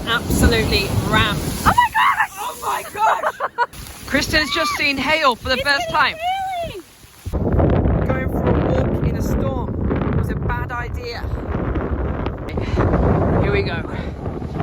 absolutely rammed. Oh my gosh! Oh my gosh! Kristen's just seen hail for the first time. Going for a walk in a storm was a bad idea. Here we go.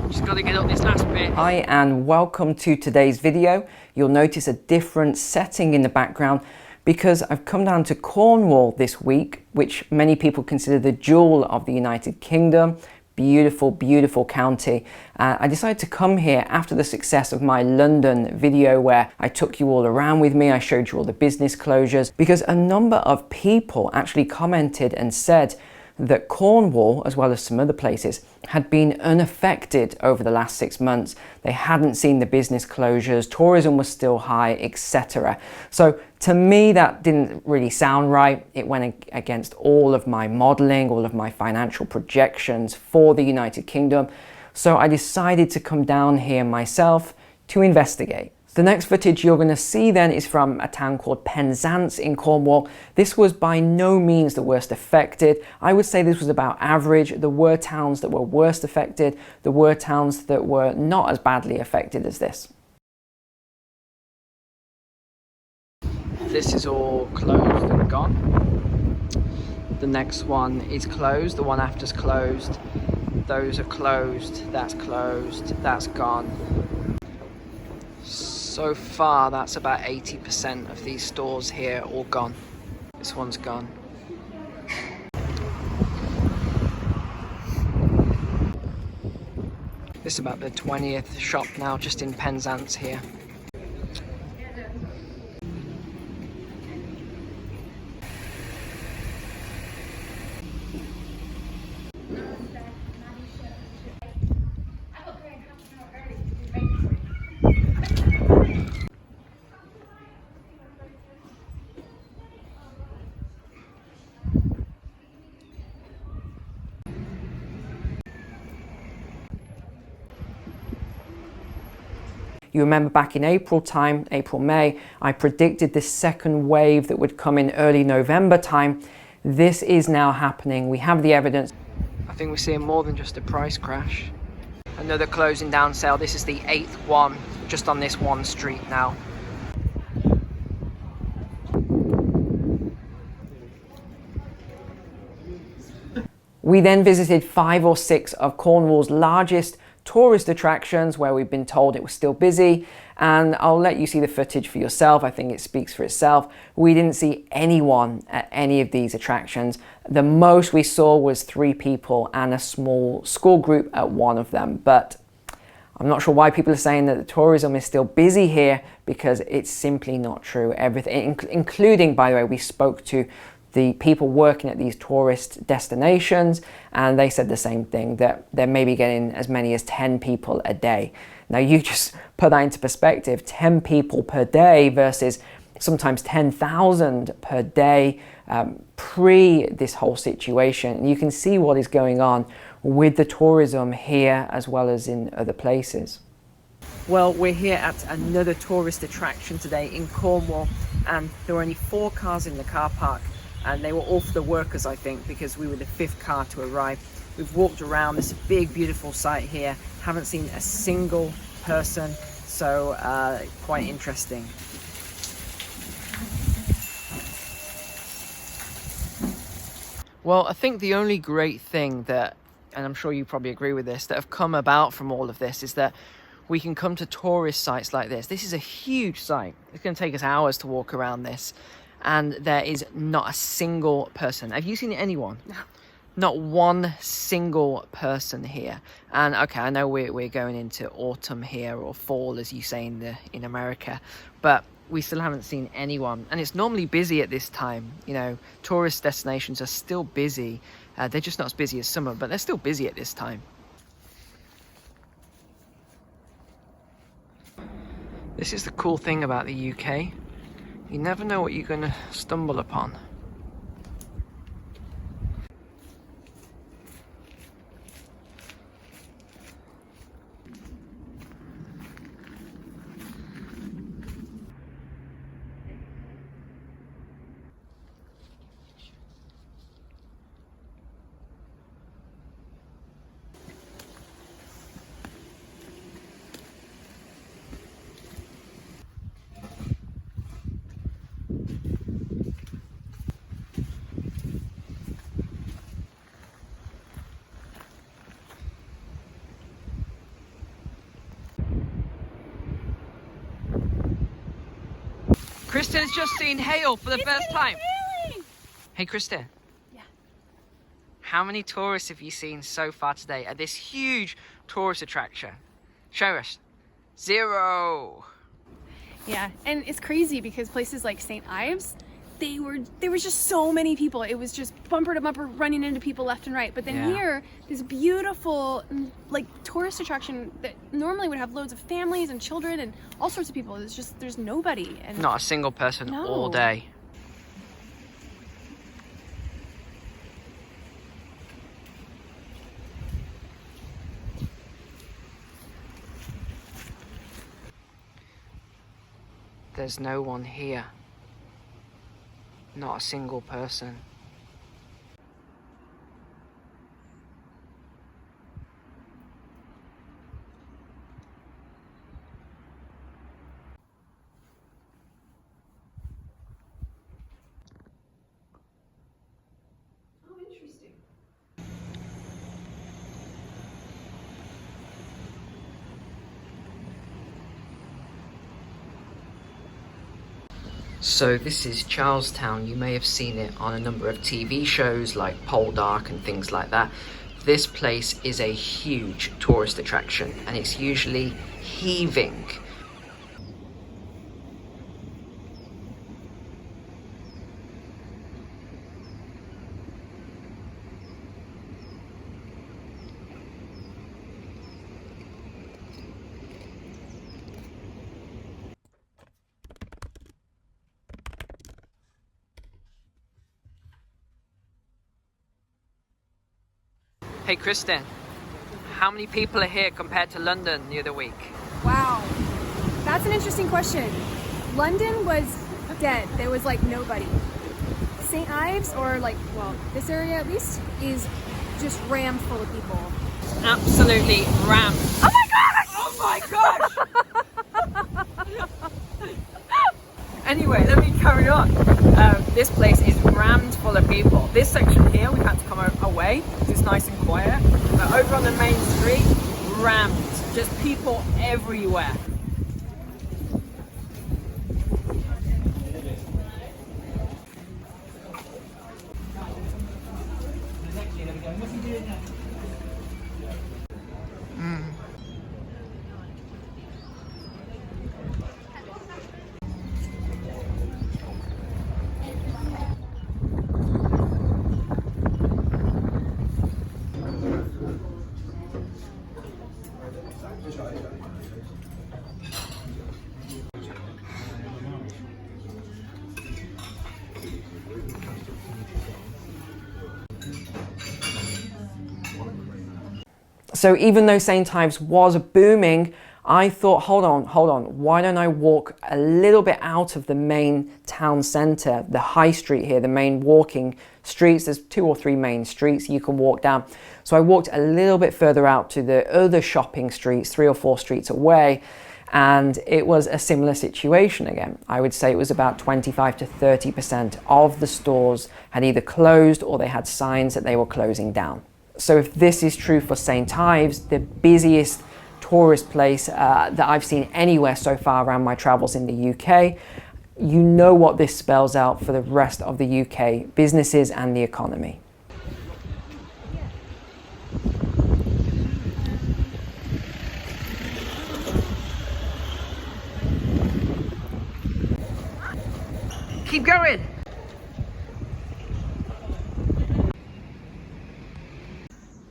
Just got to get up this last bit. Hi and welcome to today's video. You'll notice a different setting in the background because I've come down to Cornwall this week, which many people consider the jewel of the United Kingdom. Beautiful, beautiful county. I decided to come here after the success of my London video where I took you all around with me. I showed you all the business closures because a number of people actually commented and said that Cornwall, as well as some other places, had been unaffected over the last 6 months. They hadn't seen the business closures, tourism was still high, etc. So to me, that didn't really sound right. It went against all of my modeling, all of my financial projections for the United Kingdom. So I decided to come down here myself to investigate. The next footage you're going to see then is from a town called Penzance in Cornwall. This was by no means the worst affected. I would say this was about average. There were towns that were worst affected. There were towns that were not as badly affected as this. This is all closed and gone. The next one is closed. The one after's closed. Those are closed. That's closed. That's gone. So far, that's about 80% of these stores here all gone. This one's gone. This is about the 20th shop now, just in Penzance here. You remember back in April time, April, May, I predicted this second wave that would come in early November time. This is now happening. We have the evidence. I think we're seeing more than just a price crash. Another closing down sale. This is the 8th one, just on this one street now. We then visited 5 or 6 of Cornwall's largest tourist attractions where we've been told it was still busy, and I'll let you see the footage for yourself. I think it speaks for itself. We didn't see anyone at any of these attractions. The most we saw was 3 people and a small school group at one of them, but I'm not sure why people are saying that the tourism is still busy here because it's simply not true. Everything, including, by the way, we spoke to the people working at these tourist destinations, and they said the same thing, that they're maybe getting as many as 10 people a day. Now you just put that into perspective, 10 people per day versus sometimes 10,000 per day pre this whole situation. And you can see what is going on with the tourism here as well as in other places. Well, we're here at another tourist attraction today in Cornwall, and there were only 4 cars in the car park. And they were all for the workers, I think, because we were the 5th car to arrive. We've walked around this big, beautiful site here. Haven't seen a single person, so quite interesting. Well, I think the only great thing that, and I'm sure you probably agree with this, that have come about from all of this is that we can come to tourist sites like this. This is a huge site. It's going to take us hours to walk around this. And there is not a single person. Have you seen anyone? No. Not one single person here. And okay, I know we're going into autumn here, or fall as you say in America, but we still haven't seen anyone. And it's normally busy at this time. You know, tourist destinations are still busy. They're just not as busy as summer, but they're still busy at this time. This is the cool thing about the UK. You never know what you're going to stumble upon. Kristen's just seen hail for the first time. Hailing. Hey, Kristen. Yeah. How many tourists have you seen so far today at this huge tourist attraction? Show us. 0. Yeah, and it's crazy because places like St Ives, there was just so many people. It was just bumper to bumper running into people left and right. But then here, this beautiful like tourist attraction that normally would have loads of families and children and all sorts of people. It's just there's nobody. And Not a single person all day. There's no one here. Not a single person. Oh, interesting. So this is Charlestown. You may have seen it on a number of TV shows like Poldark and things like that. This place is a huge tourist attraction and it's usually heaving. Hey Kristen, how many people are here compared to London the other week? Wow, that's an interesting question. London was dead. There was like nobody. St Ives, or like, well, this area at least, is just rammed full of people. Absolutely rammed. Oh my gosh! Oh my gosh! Anyway, let me carry on. This place is rammed full of people. This section here, we had to come away. It's nice and quiet. But over on the main street, rammed. Just people everywhere. So even though St Ives was booming, I thought, hold on, why don't I walk a little bit out of the main town centre, the high street here, the main walking streets. There's 2 or 3 main streets you can walk down. So I walked a little bit further out to the other shopping streets, 3 or 4 streets away, and it was a similar situation again. I would say it was about 25 to 30% of the stores had either closed or they had signs that they were closing down. So if this is true for St Ives, the busiest tourist place that I've seen anywhere so far around my travels in the UK, you know what this spells out for the rest of the UK businesses and the economy. Keep going.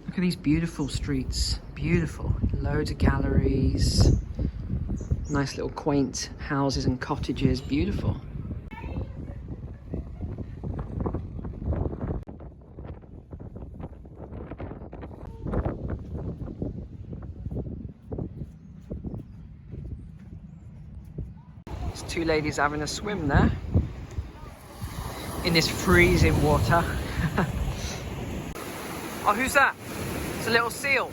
Look at these beautiful streets. Beautiful. Loads of galleries. Nice little quaint houses and cottages. Beautiful. There's 2 ladies having a swim there. In this freezing water. Oh, who's that? It's a little seal.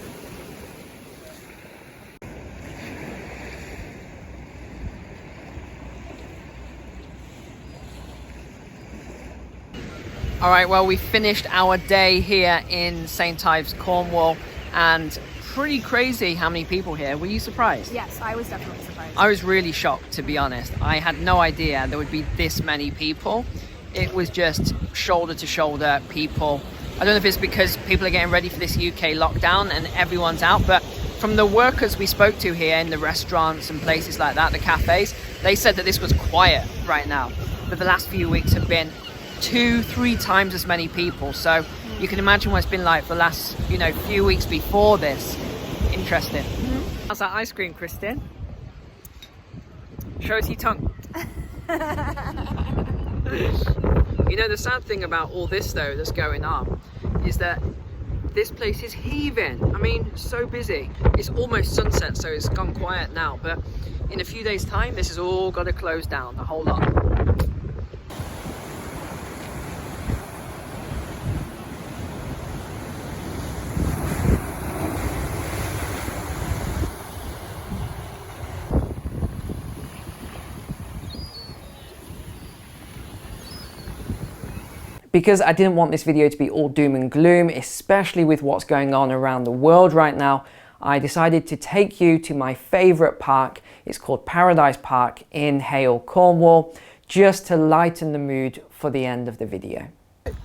All right, well, we finished our day here in St Ives, Cornwall, and pretty crazy how many people here. Were you surprised? Yes, I was definitely surprised. I was really shocked, to be honest. I had no idea there would be this many people. It was just shoulder to shoulder people. I don't know if it's because people are getting ready for this UK lockdown and everyone's out, but from the workers we spoke to here in the restaurants and places like that, the cafes, they said that this was quiet right now. But the last few weeks have been 2-3 times as many people. So you can imagine what it's been like for the last, few weeks before this. Interesting. Mm-hmm. How's that ice cream, Kristen? Show us your tongue. The sad thing about all this though that's going on is that this place is heaving. I mean, so busy. It's almost sunset, so it's gone quiet now, but in a few days time this has all got to close down, the whole lot. Because I didn't want this video to be all doom and gloom, especially with what's going on around the world right now, I decided to take you to my favourite park. It's called Paradise Park in Hale, Cornwall, just to lighten the mood for the end of the video. Are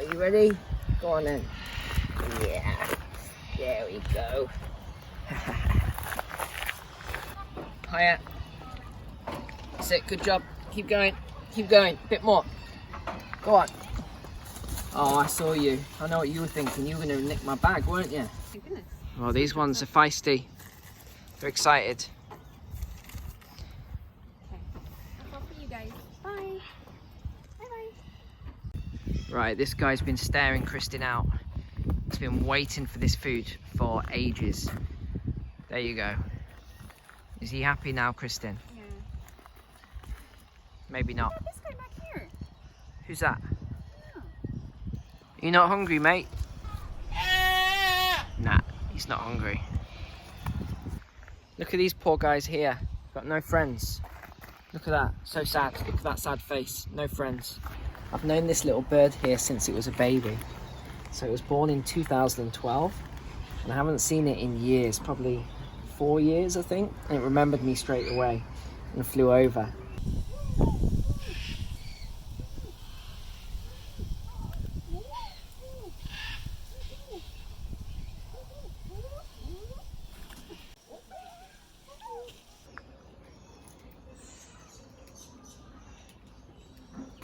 you ready? Go on then. Yeah, there we go. Hiya. That's it, good job. Keep going, a bit more. Go on. Oh, I saw you. I know what you were thinking. You were going to nick my bag, weren't you? Thank goodness. Oh, these ones are feisty. They're excited. Okay. That's all for you guys. Bye. Bye-bye. Right, this guy's been staring Kristen out. He's been waiting for this food for ages. There you go. Is he happy now, Kristen? Yeah. Maybe not. Look at this guy back here. Who's that? Oh. You not hungry, mate? Nah, he's not hungry. Look at these poor guys here. Got no friends. Look at that. So sad. Look at that sad face. No friends. I've known this little bird here since it was a baby. So it was born in 2012. And I haven't seen it in years. Probably 4 years, I think. And it remembered me straight away and flew over.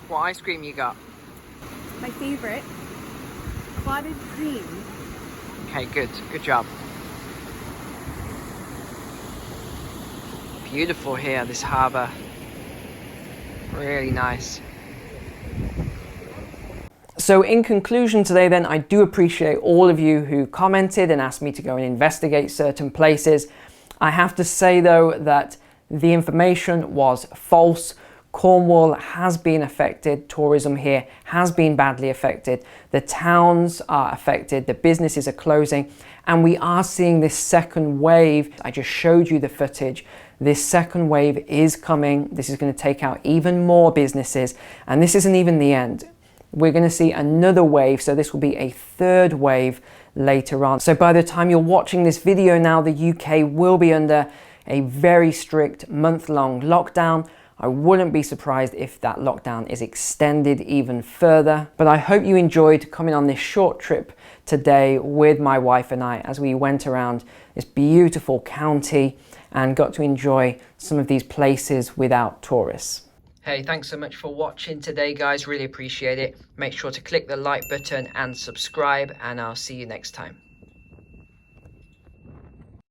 What ice cream you got? My favorite, clotted cream. Okay, good job. Beautiful here, this harbour. Really nice. So in conclusion today then, I do appreciate all of you who commented and asked me to go and investigate certain places. I have to say though that the information was false. Cornwall has been affected, tourism here has been badly affected, the towns are affected, the businesses are closing, and we are seeing this second wave. I just showed you the footage. This second wave is coming. This is going to take out even more businesses, and this isn't even the end. We're going to see another wave, so this will be a third wave later on. So by the time you're watching this video now, the UK will be under a very strict month-long lockdown. I wouldn't be surprised if that lockdown is extended even further. But I hope you enjoyed coming on this short trip today with my wife and I as we went around this beautiful county and got to enjoy some of these places without tourists. Hey, thanks so much for watching today, guys. Really appreciate it. Make sure to click the like button and subscribe, and I'll see you next time.